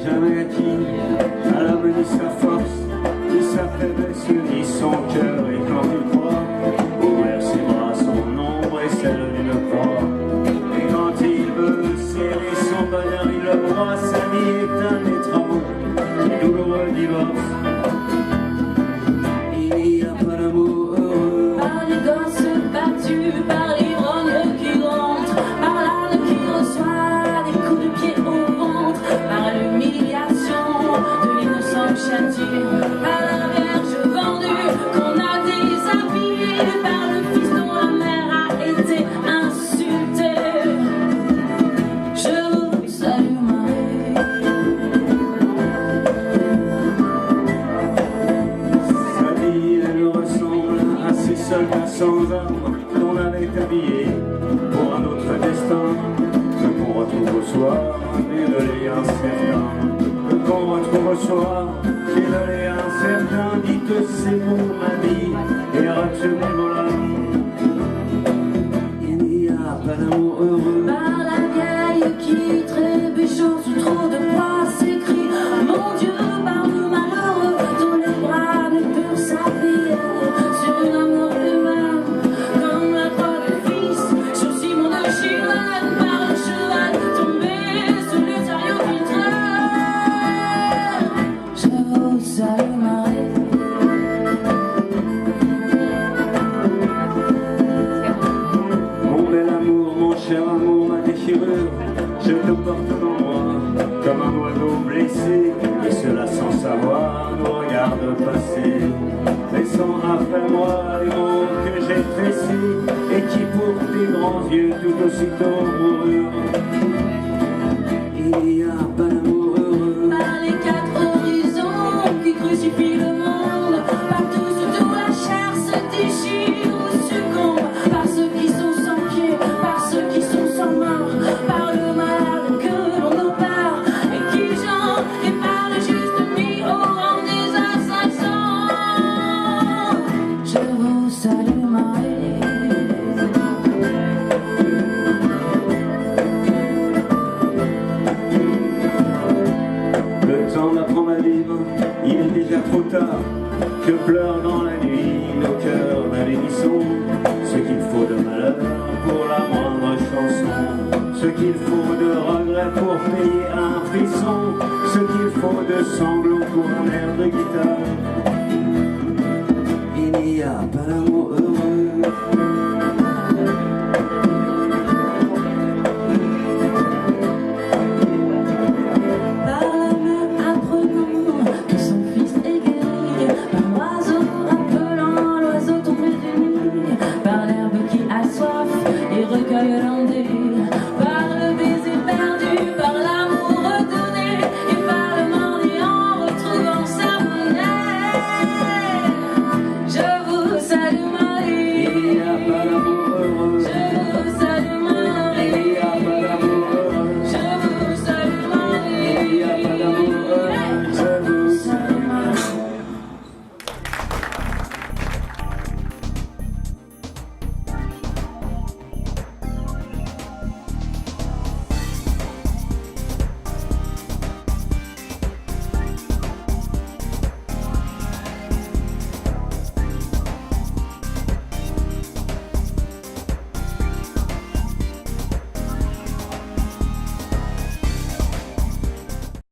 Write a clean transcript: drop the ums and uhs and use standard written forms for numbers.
jamais acquis à l'homme ni sa force, ni sa faiblesse, ni son cœur. Et quand il croit, ouvrir ses bras, son ombre et celle d'une croix. Et quand il veut serrer son bonheur, il le broie. Sa vie est un étrange et douloureux divorce. Il n'y a pas d'amour heureux. Par les gosses battus, par l'ivrogne qui rentre, par l'âne qui reçoit des coups de pied au ventre, par l'humiliation de l'innocent châtié, par la verge vendue qu'on a déshabillée, par le fils dont la mère a été insultée. Je vous salue Marie. Sa vie, elle ressemble à ces soldats sans armes qu'on avait habillés pour un autre destin, qu'on retrouve au soir, désolé incertain, qu'on retrouve au soir, désolé incertain. Dites c'est pour ma vie et retenez-moi. Il n'y a pas d'amour heureux. Par la vieille qui trébuchant sous trop de poids s'écrie: mon Dieu, par le malheureux dont les bras ne purent s'appuyer sur un amour humain, comme la croix du Fils sur Simon de Chirène, par le cheval tombé sous les chariots qu'il traîne. Je vous salue Marie. Mon bel amour, mon cher amour, ma déchirure, je te porte en moi comme un oiseau blessé, et cela sans savoir nous regarde passer, laissant après moi les mots que j'ai tressés et qui pour tes grands yeux tout aussitôt moururent. Il n'y a pas d'amour heureux. Par les quatre horizons qui crucifient le monde, par tous d'où la chair se déchire ou succombe, par ceux qui sont sans pied, par ceux qui sont sans main, par le malade que l'on opère et qui genre, et par le juste mis au rang des assassins. Je vous salue Marie. Le temps m'apprend à vivre, il est déjà trop tard. Que pleurent dans la nuit nos cœurs d'un hérisson. Ce qu'il faut de malheur pour la moindre chanson, ce qu'il faut de regret pour payer un frisson, ce qu'il faut de sanglots pour un air de guitare. Il n'y a pas d'amour heureux.